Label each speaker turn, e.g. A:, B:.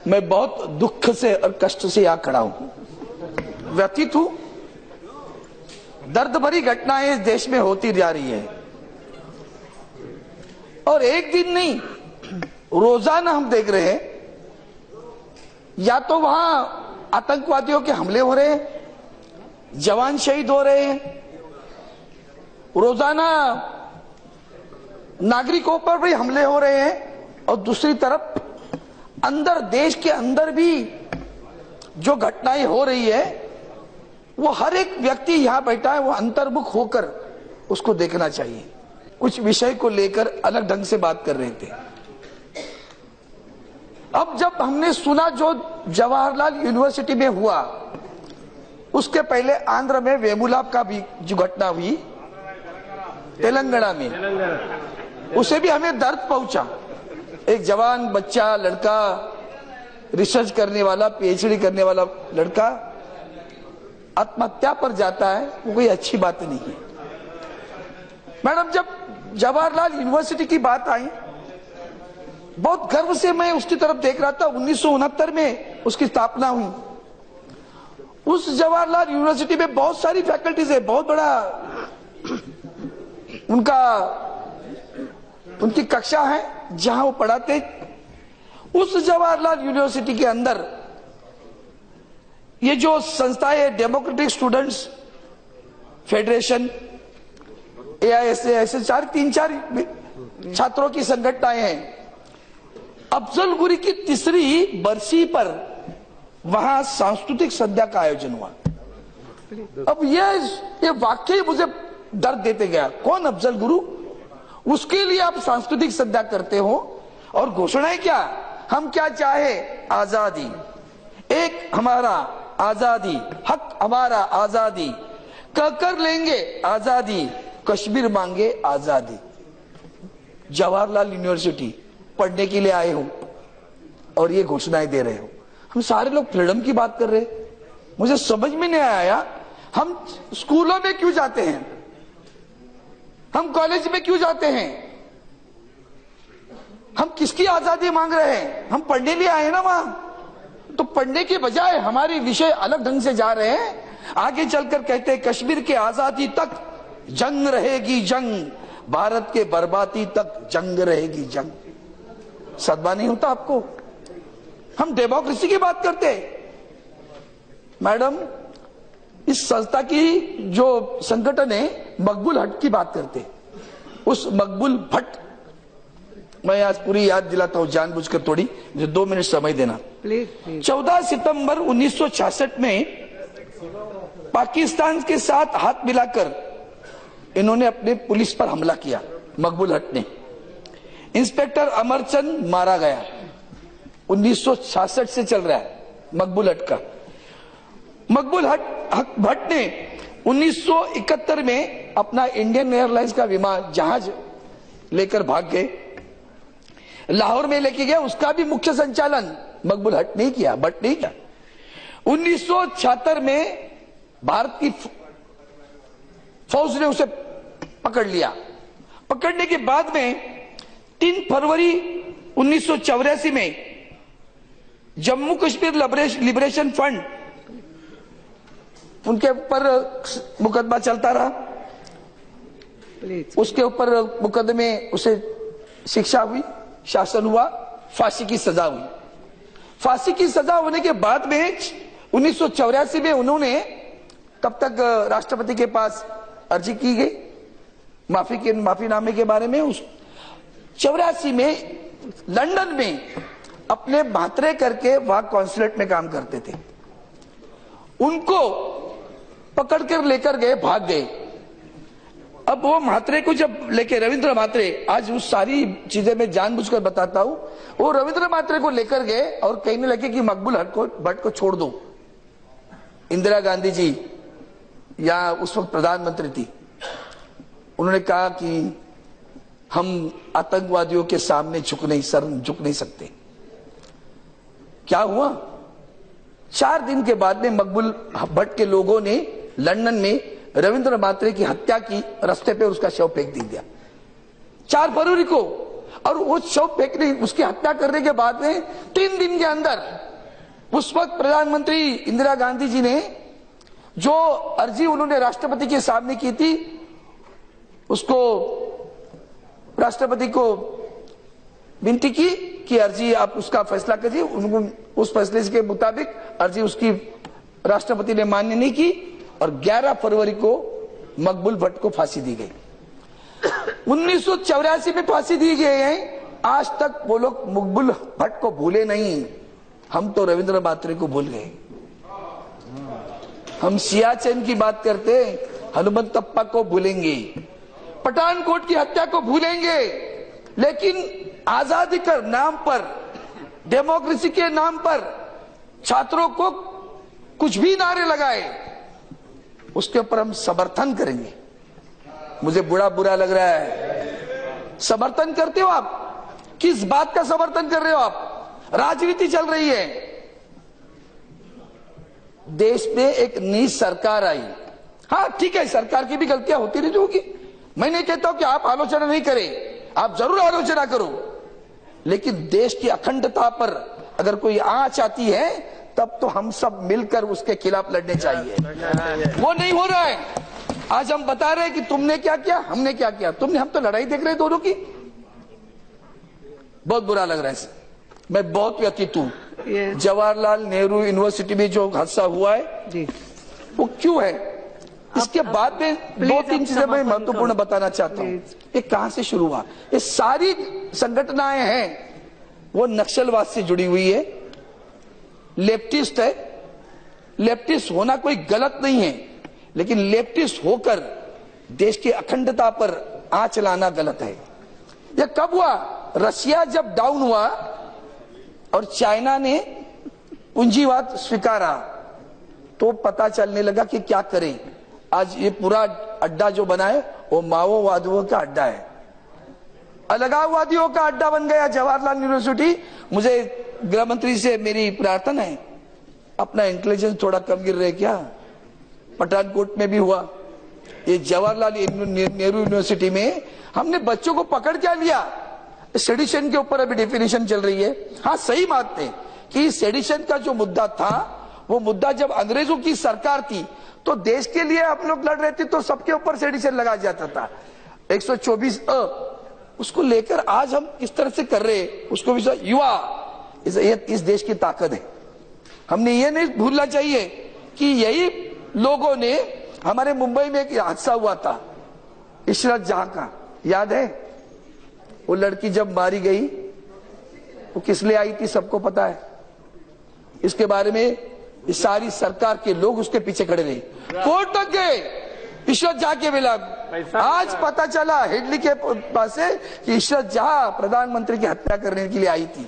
A: मैं बहुत दुख से और कष्ट से यहां खड़ा हूं, व्यथित हूं। दर्द भरी घटनाएं इस देश में होती जा रही है और एक दिन नहीं, रोजाना हम देख रहे हैं या तो वहां आतंकवादियों के हमले हो रहे हैं, जवान शहीद हो रहे हैं, रोजाना नागरिकों पर भी हमले हो रहे हैं और दूसरी तरफ अंदर, देश के अंदर भी जो घटनाएं हो रही है वो हर एक व्यक्ति यहां बैठा है वो अंतर्मुख होकर उसको देखना चाहिए। कुछ विषय को लेकर अलग ढंग से बात कर रहे थे। अब जब हमने सुना जो जवाहरलाल यूनिवर्सिटी में हुआ, उसके पहले आंध्र में वेमुला का भी जो घटना हुई, तेलंगाना में, उसे भी हमें दर्द पहुंचा। एक जवान बच्चा, लड़का, रिसर्च करने वाला, पीएचडी करने वाला लड़का आत्महत्या पर जाता है, वो कोई अच्छी बात नहीं है। मैडम, जब जवाहरलाल यूनिवर्सिटी की बात आई, बहुत गर्व से मैं उसकी तरफ देख रहा था। 1969 में उसकी स्थापना हुई। उस जवाहरलाल यूनिवर्सिटी में बहुत सारी फैकल्टीज है, बहुत बड़ा उनकी कक्षा है जहां वो पढ़ाते। उस जवाहरलाल यूनिवर्सिटी के अंदर ये जो संस्था है, डेमोक्रेटिक स्टूडेंट्स फेडरेशन, AISA, ऐसे 3-4 छात्रों की संगठनाएं हैं। अफजल गुरी की 3री बरसी पर वहां सांस्कृतिक संध्या का आयोजन हुआ। अब ये वाकई मुझे दर्द देते गया। कौन अफजल गुरु? उसके लिए आप सांस्कृतिक संध्या करते हो और घोषणाएं क्या? हम क्या चाहे? आजादी, एक हमारा आजादी, हक हमारा आजादी, कर लेंगे आजादी, कश्मीर मांगे आजादी। जवाहरलाल यूनिवर्सिटी पढ़ने के लिए आए हो और ये घोषणाएं दे रहे हो। हम सारे लोग फ्रीडम की बात कर रहे हैं। मुझे समझ में नहीं आया, हम स्कूलों में क्यों जाते हैं, हम कॉलेज में क्यों जाते हैं, हम किसकी आजादी मांग रहे हैं? हम पढ़ने लिए आए ना वहां, तो पढ़ने के बजाय हमारे विषय अलग ढंग से जा रहे हैं। आगे चलकर कहते हैं कश्मीर के आजादी तक जंग रहेगी जंग, भारत के बर्बादी तक जंग रहेगी जंग। सदमा नहीं होता आपको? हम डेमोक्रेसी की बात करते हैं। मैडम, इस संस्था की जो संगठन है, मकबूल हट की बात करते हैं। उस मकबूल भट्ट, मैं आज पूरी याद दिलाता हूं जानबूझकर, थोड़ी मुझे 2 मिनट समय देना प्लीज। 14 सितंबर 1966 में पाकिस्तान के साथ हाथ मिलाकर इन्होंने अपने पुलिस पर हमला किया। मकबूल हट ने, इंस्पेक्टर अमरचंद मारा गया। 1966 से चल रहा है मकबूल हट का। मकबूल भट्ट ने 1971 में अपना इंडियन एयरलाइंस का विमान जहाज लेकर भाग गए, लाहौर में लेके गया। उसका भी मुख्य संचालन मकबूल हट नहीं किया, भट्ट नहीं किया। 1976 में भारत की फौज ने उसे पकड़ लिया। पकड़ने के बाद में 3 फरवरी 1984 में जम्मू कश्मीर लिबरेशन फ्रंट, उनके ऊपर मुकदमा चलता रहा। उसके ऊपर मुकदमे, उसे शिक्षा हुई, शासन हुआ, फांसी की सजा हुई। फांसी की सजा होने के बाद में 1984 में उन्होंने, तब तक राष्ट्रपति के पास अर्जी की गई माफीनामे के बारे में। उस 84 में लंदन में अपने भातरे करके वहां कॉन्सुलेट में काम करते थे, उनको पकड़कर लेकर गए, भाग गए। अब वो म्हात्रे को जब लेके, रविंद्र म्हात्रे, आज उस सारी चीजें मैं जानबूझकर बताता हूं, वो रविंद्र म्हात्रे को लेकर गए और कहने लगे कि मकबूल भट्ट को छोड़ दो। इंदिरा गांधी जी या उस वक्त प्रधानमंत्री थी, उन्होंने कहा कि हम आतंकवादियों के सामने झुक नहीं सकते। क्या हुआ? 4 दिन के बाद में मकबूल भट्ट के लोगों ने लंदन में रविंद्र म्हात्रे की हत्या की, रास्ते पे उसका शव फेंक दिया 4 फरवरी को। और वो शव फेंकने, उसकी हत्या करने के बाद में 3 दिन के अंदर उस वक्त प्रधानमंत्री इंदिरा गांधी जी ने जो अर्जी उन्होंने राष्ट्रपति के सामने की थी, उसको राष्ट्रपति को विनती की कि अर्जी आप उसका फैसला कीजिए। उनको उस फैसले के मुताबिक अर्जी उसकी राष्ट्रपति ने मान्य नहीं की और 11 फरवरी को मकबूल भट्ट को फांसी दी गई। 1984 में फांसी दी गई है। आज तक वो लोग मकबूल भट्ट को भूले नहीं। हम तो रविंद्र बात्रे को भूल गए। हम सियाचिन की बात करते, हनुमंतप्पा को भूलेंगे, पठानकोट की हत्या को भूलेंगे, लेकिन आजादी के नाम पर, डेमोक्रेसी के नाम पर छात्रों को कुछ भी नारे लगाए, उसके ऊपर हम समर्थन करेंगे। मुझे बुरा लग रहा है। समर्थन करते हो आप? किस बात का समर्थन कर रहे हो आप? राजनीति चल रही है। देश में एक नई सरकार आई। हाँ ठीक है, सरकार की भी गलतियां होती रही होगी। मैं नहीं कहता हूं कि आप आलोचना नहीं करें, आप जरूर आलोचना करो, लेकिन देश की अखंडता पर अगर कोई आंच आती है तब तो हम सब मिलकर उसके खिलाफ लड़ने चाहिए। वो नहीं हो रहा है। आज हम बता रहे हैं कि तुमने क्या किया, हमने क्या किया। हम तो लड़ाई देख रहे हैं दोनों की। बहुत बुरा लग रहा है। मैं बहुत व्यथित हूं। जवाहरलाल नेहरू यूनिवर्सिटी में जो हादसा हुआ है जी, वो क्यों है? इसके बाद में 2-3 चीजें मैं महत्वपूर्ण बताना चाहता हूं। ये कहां से शुरू हुआ? ये सारी संगठनाएं हैं, वो नक्सलवाद से जुड़ी हुई है, लेफ्टिस्ट है। लेफ्टिस्ट होना कोई गलत नहीं है, लेकिन लेफ्टिस्ट होकर देश की अखंडता पर आंच लाना गलत है। यह कब हुआ? रशिया जब डाउन हुआ और चाइना ने पूंजीवाद स्वीकारा तो पता चलने लगा कि क्या करें। आज ये पूरा अड्डा जो बना है वो माओवादियों का अड्डा है, अलगाववादियों का अड्डा बन गया जवाहरलाल यूनिवर्सिटी। मुझे गृह मंत्री से मेरी प्रार्थना है, अपना इंटेलिजेंस थोड़ा कम गिर रहे क्या? पठानकोट में भी हुआ, ये जवाहरलाल नेहरू यूनिवर्सिटी में हमने बच्चों को पकड़ क्या लिया? सेडिशन के ऊपर अभी डेफिनेशन चल रही है। हाँ सही बात है कि सेडिशन का जो मुद्दा था, वो मुद्दा जब अंग्रेजों की सरकार थी तो देश के लिए हम लोग लड़ रहे थे तो सबके ऊपर सेडिशन लगाया जाता था, 124A। उसको लेकर आज हम किस तरह से कर रहे हैं उसको भी युवा, इस देश की ताकत है। हमने ये नहीं भूलना चाहिए कि यही लोगों ने, हमारे मुंबई में एक हादसा हुआ था इशरत जहां का, याद है? वो लड़की जब मारी गई वो किस लिए आई थी सबको पता है। इसके बारे में इस सारी सरकार के लोग उसके पीछे खड़े रहे, कोर्ट तक गए इशरत जहां के खिलाफ। आज पता चला हेडली के पास से कि इशरत जहां प्रधानमंत्री की हत्या करने के लिए आई थी।